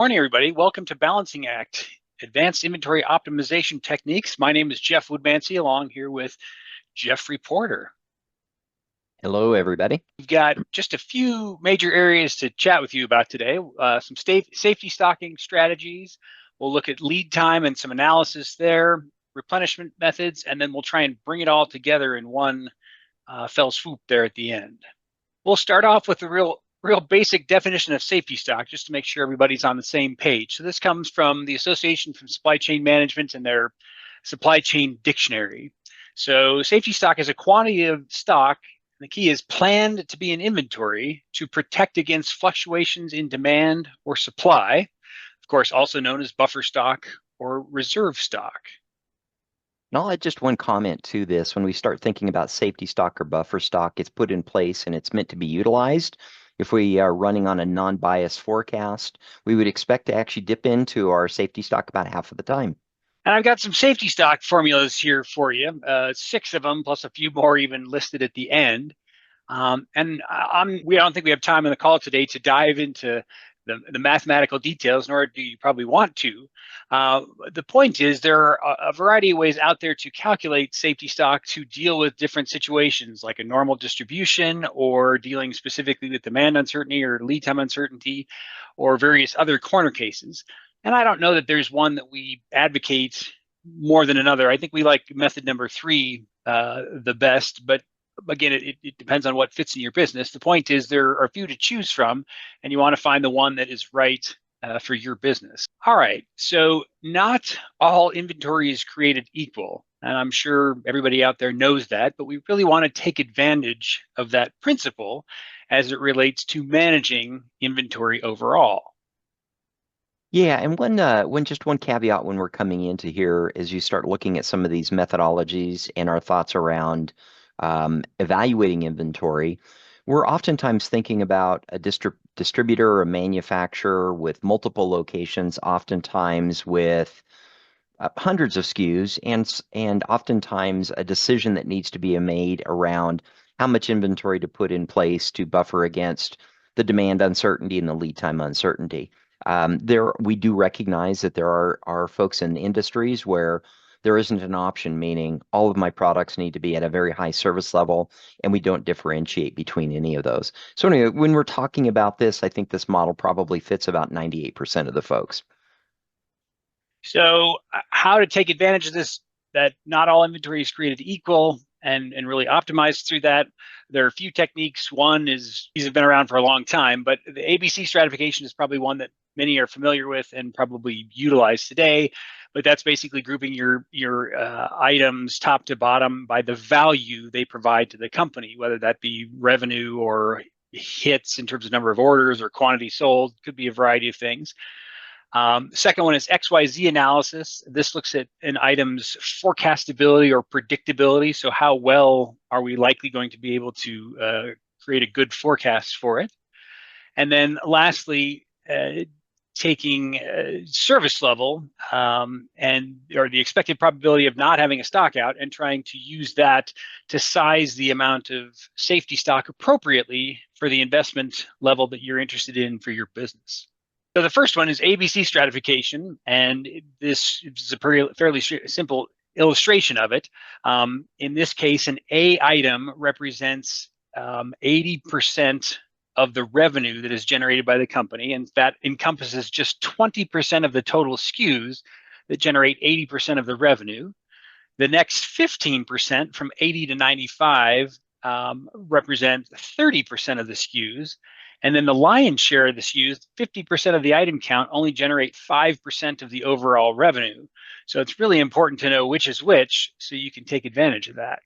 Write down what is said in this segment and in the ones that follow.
Morning, everybody. Welcome to Balancing Act, Advanced Inventory Optimization Techniques. My name is Jeff Woodmansee, along here with Jeffrey Porter. Hello, everybody. We've got just a few major areas to chat with you about today. Some safety stocking strategies. We'll look at lead time and some analysis there, replenishment methods, and then we'll try and bring it all together in one fell swoop there at the end. We'll start off with the real basic definition of safety stock, just to make sure everybody's on the same page. So this comes from the Association for Supply Chain Management and their Supply Chain Dictionary. So safety stock is a quantity of stock, and the key is planned to be in inventory to protect against fluctuations in demand or supply, of course, also known as buffer stock or reserve stock. And I'll add just one comment to this. When we start thinking about safety stock or buffer stock, it's put in place and it's meant to be utilized. If we are running on a non-biased forecast, we would expect to actually dip into our safety stock about half of the time. And I've got some safety stock formulas here for you, 6 of them, plus a few more even listed at the end. We don't think we have time on the call today to dive into the mathematical details, nor do you probably want to. The point is there are a variety of ways out there to calculate safety stock to deal with different situations, like a normal distribution or dealing specifically with demand uncertainty or lead time uncertainty or various other corner cases. And I don't know that there's one that we advocate more than another. I think we like method number 3 the best, but again, it depends on what fits in your business. The point is there are a few to choose from, and you want to find the one that is right for your business. All right, so not all inventory is created equal, and I'm sure everybody out there knows that, but we really want to take advantage of that principle as it relates to managing inventory overall. Yeah, and one caveat when we're coming into here is you start looking at some of these methodologies and our thoughts around evaluating inventory. We're oftentimes thinking about a distributor or a manufacturer with multiple locations, oftentimes with hundreds of SKUs, and oftentimes a decision that needs to be made around how much inventory to put in place to buffer against the demand uncertainty and the lead time uncertainty. We do recognize that there are folks in industries where there isn't an option, meaning all of my products need to be at a very high service level, and we don't differentiate between any of those. So anyway, when we're talking about this, I think this model probably fits about 98% of the folks. So how to take advantage of this, that not all inventory is created equal, and really optimize through that. There are a few techniques. One is, these have been around for a long time, but the ABC stratification is probably one that many are familiar with and probably utilize today. But that's basically grouping your items top to bottom by the value they provide to the company, whether that be revenue or hits in terms of number of orders or quantity sold. Could be a variety of things. Second one is XYZ analysis. This looks at an item's forecastability or predictability. So how well are we likely going to be able to create a good forecast for it? And then lastly, taking service level or the expected probability of not having a stock out and trying to use that to size the amount of safety stock appropriately for the investment level that you're interested in for your business. So the first one is ABC stratification, and this is a fairly simple illustration of it. In this case, an A item represents 80% of the revenue that is generated by the company, and that encompasses just 20% of the total SKUs that generate 80% of the revenue. The next 15% from 80 to 95 represent 30% of the SKUs. And then the lion's share of the SKUs, 50% of the item count, only generate 5% of the overall revenue. So it's really important to know which is which so you can take advantage of that.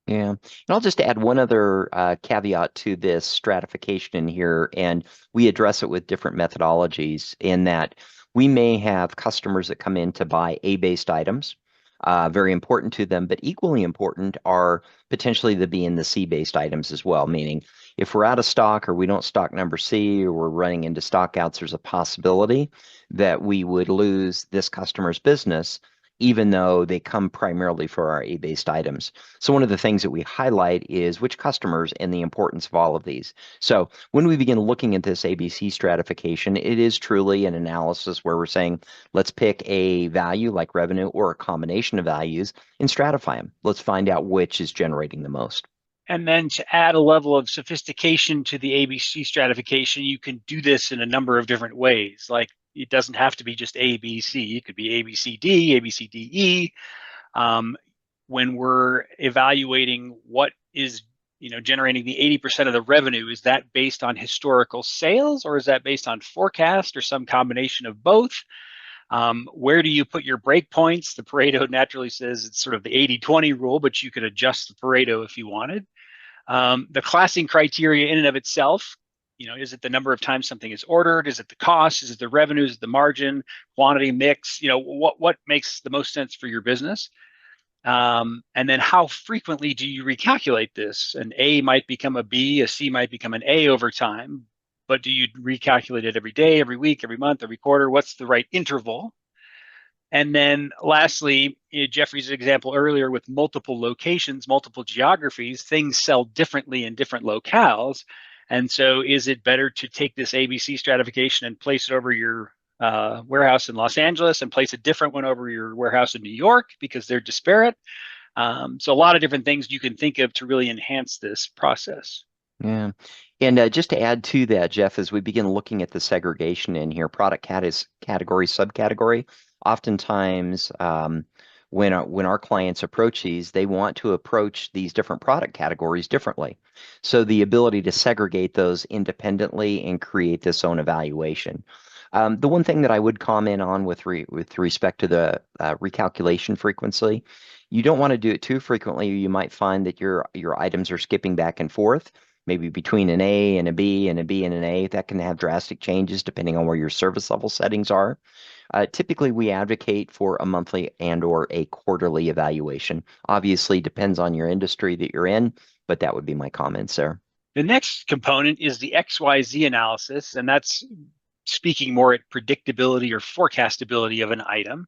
Yeah, and I'll just add one other caveat to this stratification in here, and we address it with different methodologies in that we may have customers that come in to buy A-based items, very important to them, but equally important are potentially the B and the C-based items as well, meaning if we're out of stock or we don't stock number C or we're running into stockouts, there's a possibility that we would lose this customer's business. even though they come primarily for our A-based items. So one of the things that we highlight is which customers and the importance of all of these. So when we begin looking at this ABC stratification, it is truly an analysis where we're saying, let's pick a value like revenue or a combination of values and stratify them. Let's find out which is generating the most. And then to add a level of sophistication to the ABC stratification, you can do this in a number of different ways. Like it doesn't have to be just A, B, C. It could be A, B, C, D, A, B, C, D, E. Um, when we're evaluating what is generating the 80% of the revenue, is that based on historical sales or is that based on forecast or some combination of both? Where do you put your breakpoints? The Pareto naturally says it's sort of the 80-20 rule, but you could adjust the Pareto if you wanted. The classing criteria in and of itself, is it the number of times something is ordered? Is it the cost? Is it the revenues, the margin, quantity mix? What makes the most sense for your business? And then how frequently do you recalculate this? An A might become a B, a C might become an A over time, but do you recalculate it every day, every week, every month, every quarter? What's the right interval? And then lastly, Jeffrey's example earlier with multiple locations, multiple geographies, things sell differently in different locales. And so is it better to take this ABC stratification and place it over your warehouse in Los Angeles and place a different one over your warehouse in New York because they're disparate? So a lot of different things you can think of to really enhance this process. Yeah. And just to add to that, Jeff, as we begin looking at the segregation in here, category, subcategory, oftentimes when our clients approach these, they want to approach these different product categories differently. So the ability to segregate those independently and create this own evaluation. The one thing that I would comment on with respect to the recalculation frequency, you don't want to do it too frequently. You might find that your items are skipping back and forth, maybe between an A and a B and a B and an A. That can have drastic changes depending on where your service level settings are. Typically, we advocate for a monthly and or a quarterly evaluation. Obviously, depends on your industry that you're in, but that would be my comments there. The next component is the XYZ analysis, and that's speaking more at predictability or forecastability of an item.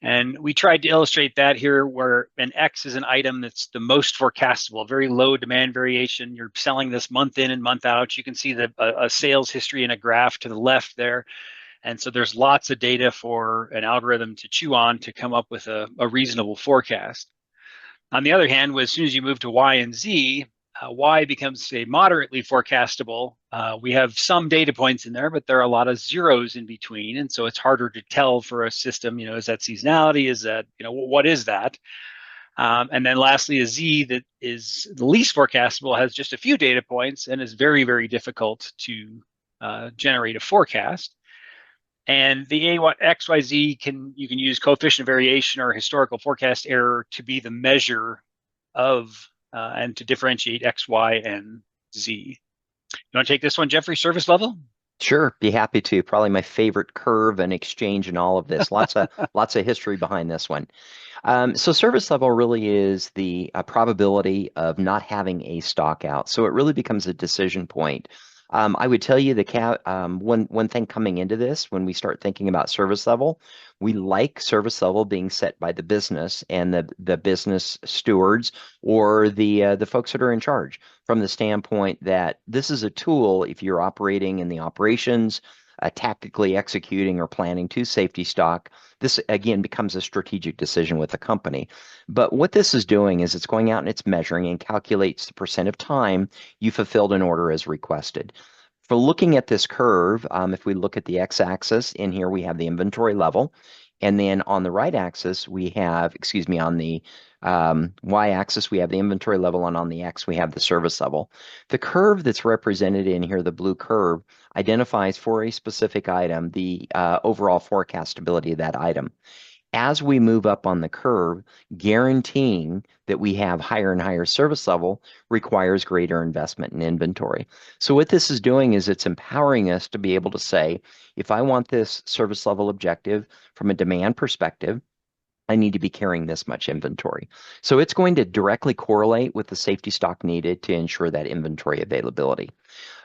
And we tried to illustrate that here where an X is an item that's the most forecastable, very low demand variation. You're selling this month in and month out. You can see a sales history in a graph to the left there. And so there's lots of data for an algorithm to chew on to come up with a reasonable forecast. On the other hand, as soon as you move to Y and Z, Y becomes a moderately forecastable. We have some data points in there, but there are a lot of zeros in between. And so it's harder to tell for a system, is that seasonality? Is that, what is that? And then lastly, a Z that is the least forecastable has just a few data points and is very, very difficult to generate a forecast. And the XYZ you can use coefficient of variation or historical forecast error to be the measure of and to differentiate X, Y, and Z. You want to take this one, Jeffrey, service level? Sure, be happy to. Probably my favorite curve and exchange in all of this. Lots of history behind this one. So service level really is the probability of not having a stock out. So it really becomes a decision point. I would tell you one thing coming into this, when we start thinking about service level, we like service level being set by the business and the business stewards or the folks that are in charge, from the standpoint that this is a tool if you're operating in the operations, tactically executing or planning to safety stock. This again becomes a strategic decision with the company. But what this is doing is it's going out and it's measuring and calculates the percent of time you fulfilled an order as requested. For looking at this curve, if we look at the x-axis, in here we have the inventory level. And then on the right axis, we have, excuse me, on the y-axis, we have the inventory level, and on the x, we have the service level. The curve that's represented in here, the blue curve, identifies for a specific item the overall forecastability of that item. As we move up on the curve, guaranteeing that we have higher and higher service level requires greater investment in inventory. So what this is doing is it's empowering us to be able to say, if I want this service level objective from a demand perspective, I need to be carrying this much inventory. So it's going to directly correlate with the safety stock needed to ensure that inventory availability.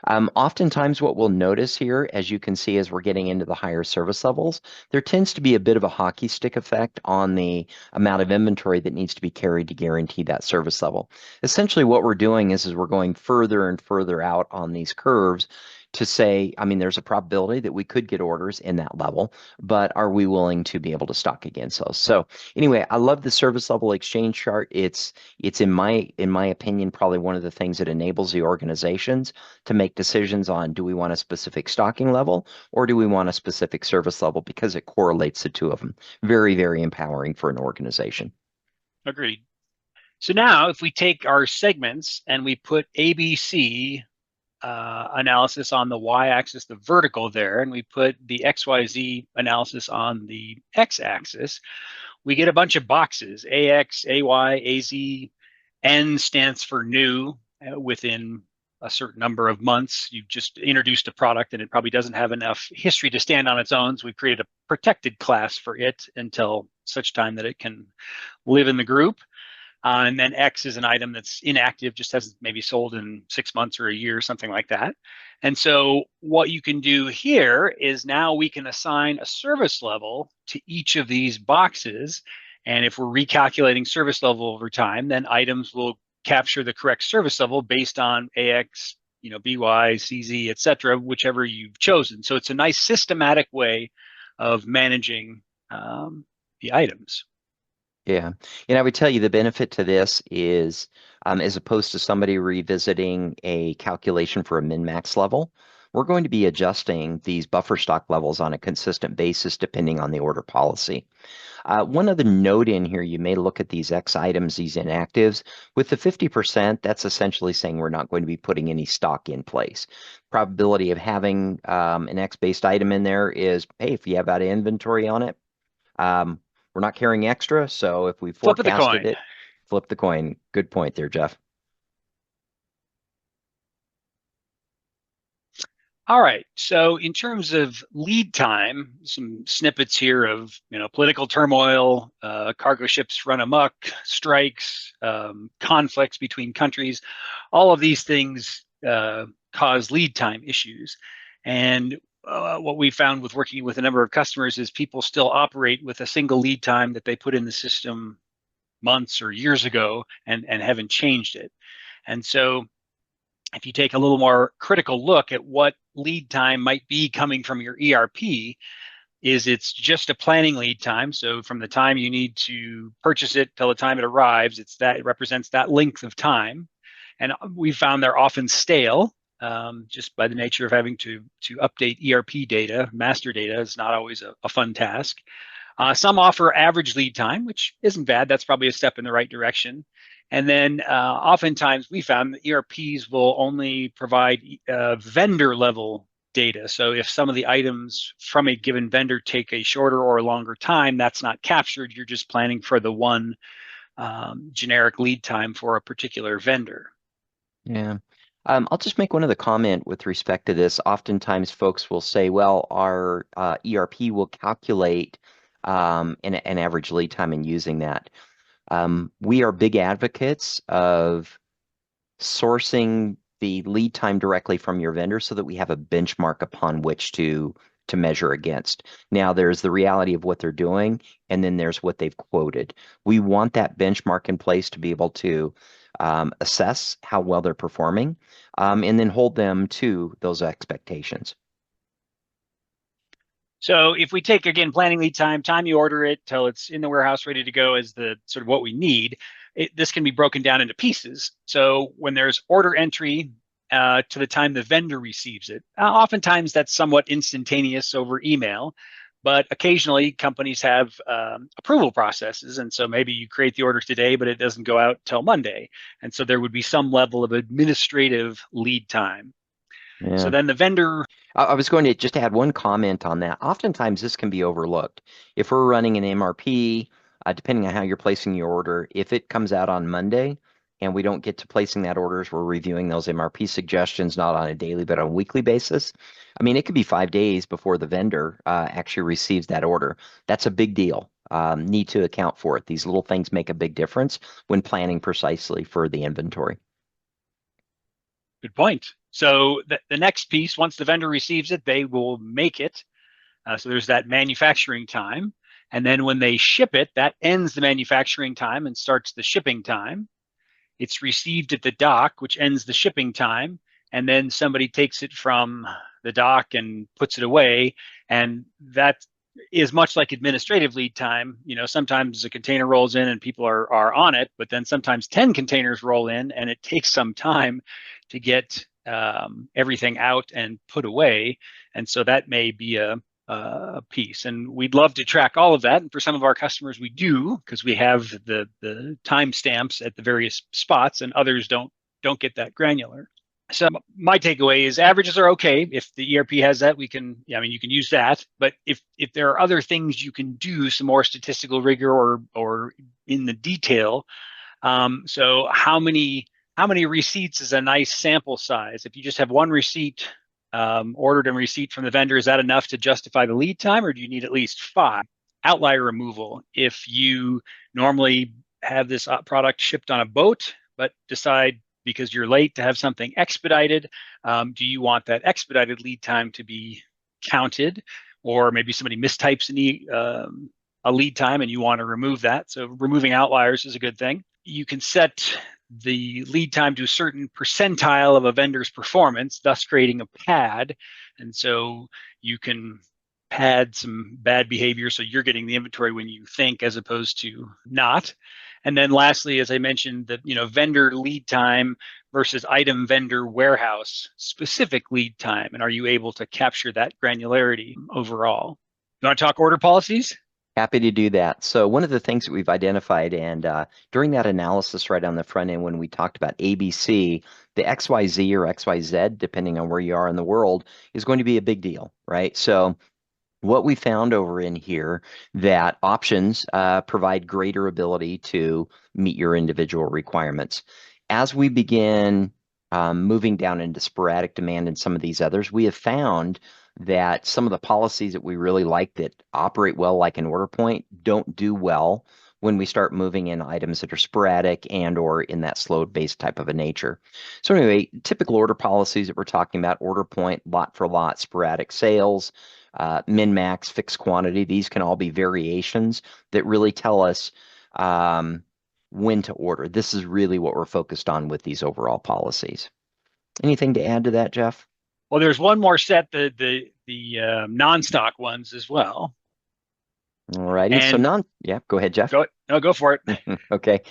Oftentimes, what we'll notice here, as you can see, as we're getting into the higher service levels, there tends to be a bit of a hockey stick effect on the amount of inventory that needs to be carried to guarantee that service level. Essentially, what we're doing is we're going further and further out on these curves to say, I mean, there's a probability that we could get orders in that level, but are we willing to be able to stock against those? So anyway, I love the service level exchange chart. It's in my opinion, probably one of the things that enables the organizations to make decisions on, do we want a specific stocking level or do we want a specific service level, because it correlates the two of them. Very, very empowering for an organization. Agreed. So now if we take our segments and we put ABC analysis on the y-axis, the vertical there, and we put the XYZ analysis on the x-axis, we get a bunch of boxes: AX, AY, AZ. N stands for new. Within a certain number of months, you just introduced a product and it probably doesn't have enough history to stand on its own. So we've created a protected class for it until such time that it can live in the group. And then X is an item that's inactive, just hasn't maybe sold in 6 months or a year, something like that. And so what you can do here is now we can assign a service level to each of these boxes. And if we're recalculating service level over time, then items will capture the correct service level based on AX, BY, CZ, et cetera, whichever you've chosen. So it's a nice systematic way of managing the items. Yeah. And I would tell you the benefit to this is, as opposed to somebody revisiting a calculation for a min-max level, we're going to be adjusting these buffer stock levels on a consistent basis depending on the order policy. One other note in here, you may look at these X items, these inactives. With the 50%, that's essentially saying we're not going to be putting any stock in place. Probability of having an X-based item in there is, hey, if you have out of inventory on it, um, we're not carrying extra, so if we Flip of the forecasted coin. it, flip the coin. Good point there, Jeff. All right. So in terms of lead time, some snippets here of political turmoil, cargo ships run amok, strikes, conflicts between countries. All of these things cause lead time issues. And what we found with working with a number of customers is people still operate with a single lead time that they put in the system months or years ago and haven't changed it. And so if you take a little more critical look at what lead time might be coming from your ERP, is it's just a planning lead time. So from the time you need to purchase it till the time it arrives, it represents that length of time. And we found they're often stale, just by the nature of having to update ERP data. Master data is not always a fun task. Some offer average lead time, which isn't bad. That's probably a step in the right direction. And then oftentimes we found that ERPs will only provide vendor level data. So if some of the items from a given vendor take a shorter or longer time, that's not captured. You're just planning for the one generic lead time for a particular vendor. Yeah. I'll just make one other comment with respect to this. Oftentimes, folks will say, well, our ERP will calculate an average lead time in using that. We are big advocates of sourcing the lead time directly from your vendor so that we have a benchmark upon which to measure against. Now, there's the reality of what they're doing, and then there's what they've quoted. We want that benchmark in place to be able to assess how well they're performing, and then hold them to those expectations. So if we take, again, planning lead time you order it till it's in the warehouse ready to go as the sort of what we need, this can be broken down into pieces. So when there's order entry to the time the vendor receives it, oftentimes that's somewhat instantaneous over email, but occasionally companies have approval processes. And so maybe you create the order today, but it doesn't go out till Monday. And so there would be some level of administrative lead time. So Yeah. then the vendor. I was going to just add one comment on that. Oftentimes, this can be overlooked. If we're running an MRP, depending on how you're placing your order, if it comes out on Monday and we don't get to placing that order as we're reviewing those MRP suggestions, not on a daily but on a weekly basis, I mean, it could be 5 days before the vendor actually receives that order. That's a big deal. need to account for it. These little things make a big difference when planning precisely for the inventory. Good point. So the next piece, once the vendor receives it, they will make it. So there's that manufacturing time. And then when they ship it, that ends the manufacturing time and starts the shipping time. It's received at the dock, which ends the shipping time. And then somebody takes it from the dock and puts it away. And that is much like administrative lead time. Sometimes a container rolls in and people are on it, but then sometimes 10 containers roll in and it takes some time to get everything out and put away. And so that may be a piece. And we'd love to track all of that. And for some of our customers, we do, because we have the timestamps at the various spots, and others don't get that granular. So my takeaway is averages are okay. If the ERP has that, you can use that. But if there are other things you can do, some more statistical rigor or in the detail. So how many receipts is a nice sample size? If you just have one receipt ordered and receipt from the vendor, is that enough to justify the lead time, or do you need at least 5? Outlier removal. If you normally have this product shipped on a boat, but decide because you're late to have something expedited, do you want that expedited lead time to be counted? Or maybe somebody mistypes a lead time and you want to remove that. So removing outliers is a good thing. You can set the lead time to a certain percentile of a vendor's performance, thus creating a pad. And so you can pad some bad behavior so you're getting the inventory when you think as opposed to not. And then lastly, as I mentioned, the vendor lead time versus item vendor warehouse specific lead time. And are you able to capture that granularity overall? You want to talk order policies? Happy to do that. So one of the things that we've identified, and during that analysis right on the front end, when we talked about ABC, the XYZ or XYZ, depending on where you are in the world, is going to be a big deal, right? So what we found over in here that options provide greater ability to meet your individual requirements. As we begin moving down into sporadic demand and some of these others, we have found that some of the policies that we really like that operate well like an order point don't do well when we start moving in items that are sporadic and or in that slowed based type of a nature. So anyway, typical order policies that we're talking about: order point, lot for lot, sporadic sales, min-max, fixed quantity. These can all be variations that really tell us when to order. This is really what we're focused on with these overall policies. Anything to add to that, Jeff? Well, there's one more set, the non-stock ones as well. All righty. So And yeah, go ahead, Jeff. go for it. Okay.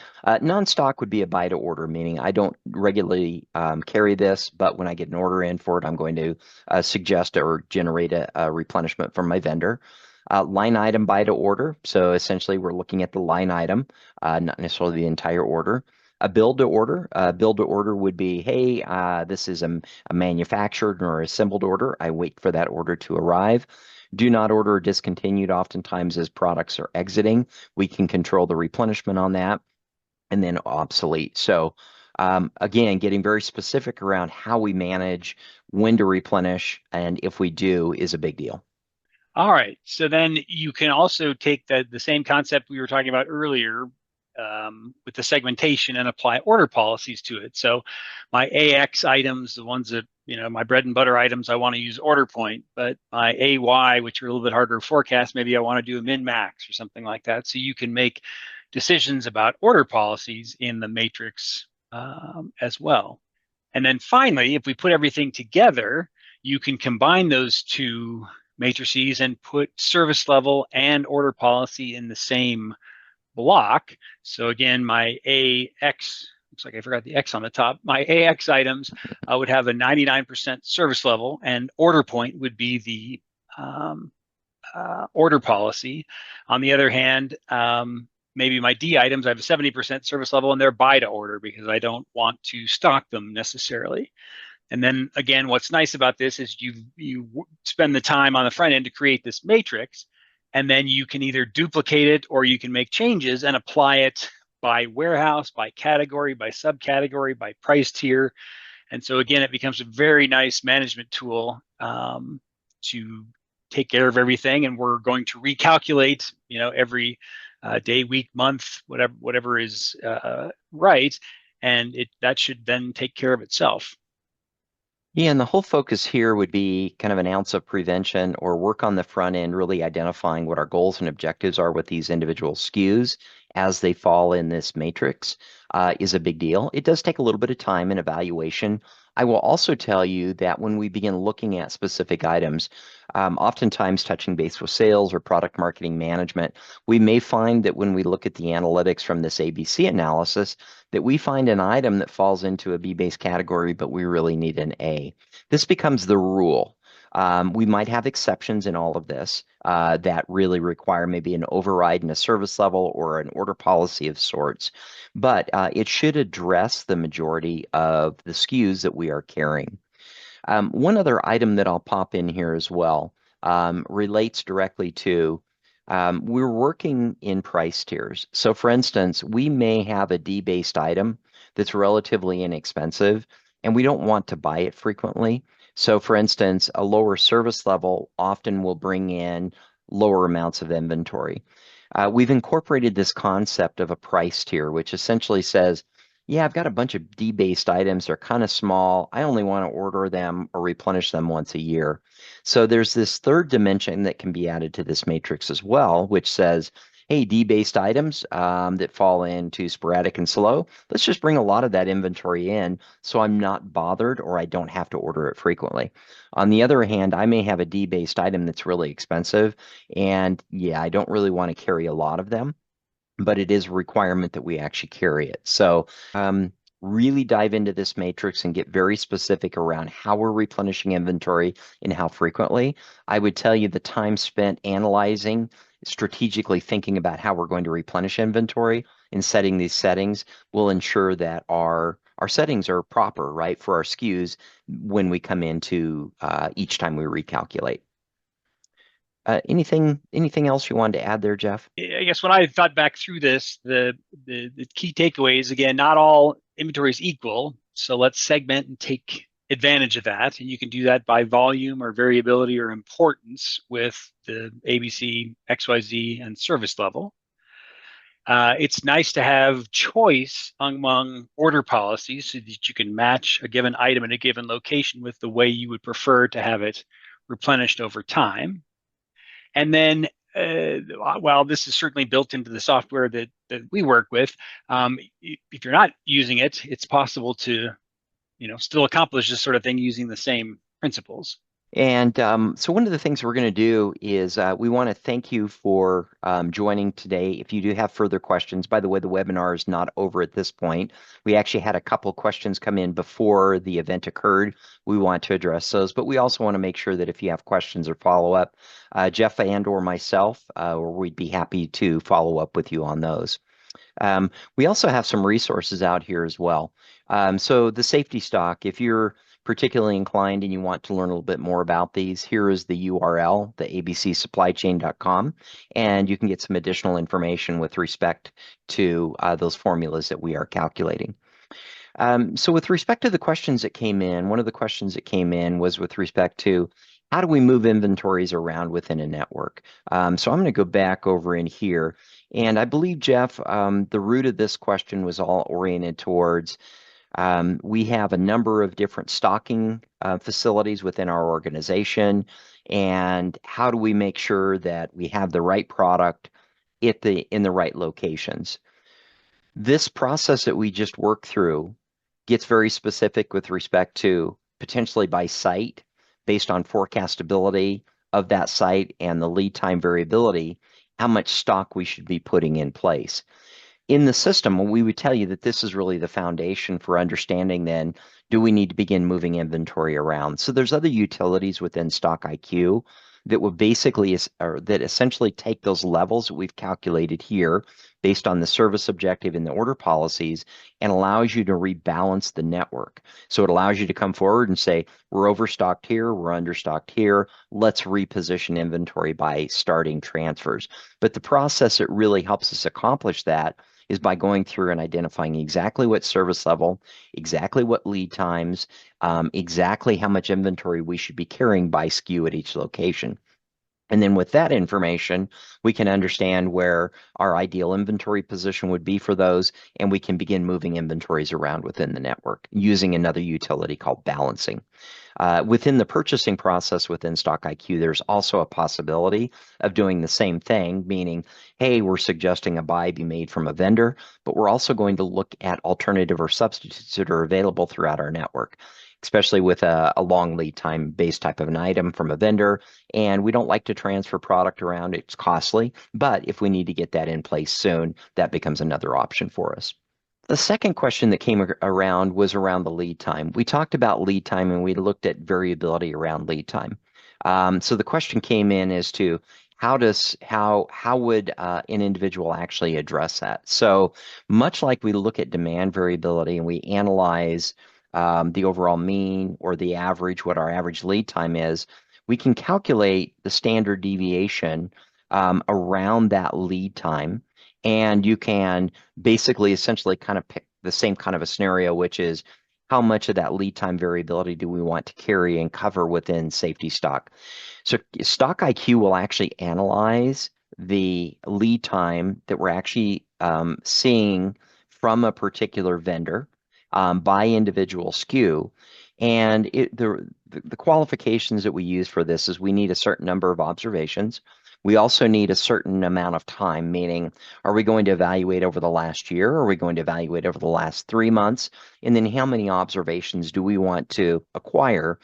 Non-stock would be a buy to order, meaning I don't regularly carry this, but when I get an order in for it, I'm going to suggest or generate a replenishment from my vendor. Line item buy to order. So essentially, we're looking at the line item, not necessarily the entire order. A build to order. Build to order would be, hey, this is a manufactured or assembled order. I wait for that order to arrive. Do not order discontinued oftentimes as products are exiting. We can control the replenishment on that. And then obsolete. So again, getting very specific around how we manage, when to replenish, and if we do is a big deal. All right. So then you can also take the same concept we were talking about earlier with the segmentation and apply order policies to it. So my AX items, the ones that, my bread and butter items, I want to use order point, but my AY, which are a little bit harder to forecast, maybe I want to do a min max or something like that. So you can make decisions about order policies in the matrix as well. And then finally, if we put everything together, you can combine those two matrices and put service level and order policy in the same block. So again, my AX, looks like I forgot the X on the top. My AX items would have a 99% service level, and order point would be the order policy. On the other hand, maybe my D items, I have a 70% service level and they're buy to order because I don't want to stock them necessarily. And then again, what's nice about this is you spend the time on the front end to create this matrix, and then you can either duplicate it or you can make changes and apply it by warehouse, by category, by subcategory, by price tier. And so again, it becomes a very nice management tool to take care of everything, and we're going to recalculate, every day, week, month, whatever is right, and that should then take care of itself. Yeah, and the whole focus here would be kind of an ounce of prevention or work on the front end, really identifying what our goals and objectives are with these individual SKUs as they fall in this matrix is a big deal. It does take a little bit of time and evaluation. I will also tell you that when we begin looking at specific items, oftentimes touching base with sales or product marketing management, we may find that when we look at the analytics from this ABC analysis, that we find an item that falls into a B-based category, but we really need an A. This becomes the rule. We might have exceptions in all of this that really require maybe an override in a service level or an order policy of sorts, but it should address the majority of the SKUs that we are carrying. One other item that I'll pop in here as well relates directly to we're working in price tiers. So for instance, we may have a D-based item that's relatively inexpensive, and we don't want to buy it frequently. So for instance, a lower service level often will bring in lower amounts of inventory. We've incorporated this concept of a price tier, which essentially says, yeah, I've got a bunch of D-based items. They're kind of small. I only want to order them or replenish them once a year. So there's this third dimension that can be added to this matrix as well, which says, hey, D-based items that fall into sporadic and slow, let's just bring a lot of that inventory in so I'm not bothered or I don't have to order it frequently. On the other hand, I may have a D-based item that's really expensive, and yeah, I don't really want to carry a lot of them, but it is a requirement that we actually carry it. So really dive into this matrix and get very specific around how we're replenishing inventory and how frequently. I would tell you the time spent analyzing, strategically thinking about how we're going to replenish inventory and setting these settings will ensure that our settings are proper, right, for our SKUs when we come into each time we recalculate. Anything else you wanted to add there, Jeff? I guess when I thought back through this, the key takeaways, again, not all inventory is equal. So let's segment and take advantage of that. And you can do that by volume or variability or importance with the ABC, XYZ, and service level. It's nice to have choice among order policies so that you can match a given item in a given location with the way you would prefer to have it replenished over time. And then, while this is certainly built into the software that we work with, if you're not using it, it's possible to, still accomplish this sort of thing using the same principles. And so one of the things we're going to do is we want to thank you for joining today. If you do have further questions, by the way, the webinar is not over at this point. We actually had a couple questions come in before the event occurred. We want to address those, but we also want to make sure that if you have questions or follow-up, Jeff and or myself, we'd be happy to follow up with you on those. We also have some resources out here as well. So the safety stock, if you're particularly inclined and you want to learn a little bit more about these, here is the URL, the abcsupplychain.com, and you can get some additional information with respect to those formulas that we are calculating. So with respect to the questions that came in, one of the questions that came in was with respect to how do we move inventories around within a network? So I'm going to go back over in here. And I believe, Jeff, the root of this question was all oriented towards we have a number of different stocking facilities within our organization. And how do we make sure that we have the right product in the right locations? This process that we just worked through gets very specific with respect to potentially by site, based on forecastability of that site and the lead time variability, how much stock we should be putting in place. In the system, we would tell you that this is really the foundation for understanding then, do we need to begin moving inventory around? So there's other utilities within StockIQ that would basically, or that essentially take those levels that we've calculated here based on the service objective and the order policies and allows you to rebalance the network. So it allows you to come forward and say, we're overstocked here, we're understocked here, let's reposition inventory by starting transfers. But the process that really helps us accomplish that is by going through and identifying exactly what service level, exactly what lead times, exactly how much inventory we should be carrying by SKU at each location. And then with that information, we can understand where our ideal inventory position would be for those, and we can begin moving inventories around within the network using another utility called balancing. Within the purchasing process within StockIQ, there's also a possibility of doing the same thing, meaning, hey, we're suggesting a buy be made from a vendor, but we're also going to look at alternative or substitutes that are available throughout our network, especially with a long lead time based type of an item from a vendor. And we don't like to transfer product around. It's costly, but if we need to get that in place soon, that becomes another option for us. The second question that came around was around the lead time. We talked about lead time and we looked at variability around lead time. So the question came in as to how would an individual actually address that? So much like we look at demand variability and we analyze the overall mean or the average, what our average lead time is, we can calculate the standard deviation around that lead time, and you can basically essentially kind of pick the same kind of a scenario, which is how much of that lead time variability do we want to carry and cover within safety stock. So Stock IQ will actually analyze the lead time that we're actually seeing from a particular vendor by individual SKU. And the qualifications that we use for this is we need a certain number of observations. We also need a certain amount of time, meaning, are we going to evaluate over the last year? Are we going to evaluate over the last 3 months? And then how many observations do we want to acquire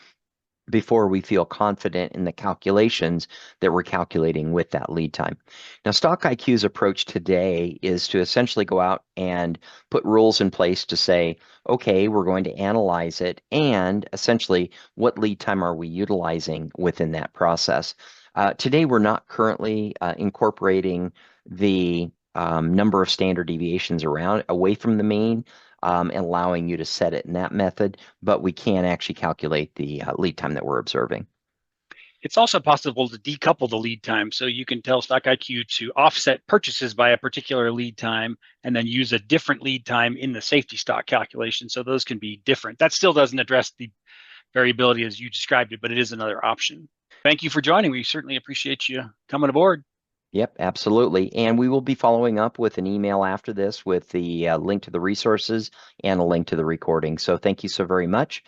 before we feel confident in the calculations that we're calculating with that lead time? Now, StockIQ's approach today is to essentially go out and put rules in place to say, okay, we're going to analyze it, and essentially, what lead time are we utilizing within that process? Today, we're not currently incorporating the number of standard deviations around away from the mean, and allowing you to set it in that method, but we can actually calculate the lead time that we're observing. It's also possible to decouple the lead time. So you can tell StockIQ to offset purchases by a particular lead time and then use a different lead time in the safety stock calculation. So those can be different. That still doesn't address the variability as you described it, but it is another option. Thank you for joining. We certainly appreciate you coming aboard. Yep, absolutely. And we will be following up with an email after this with the link to the resources and a link to the recording. So thank you so very much.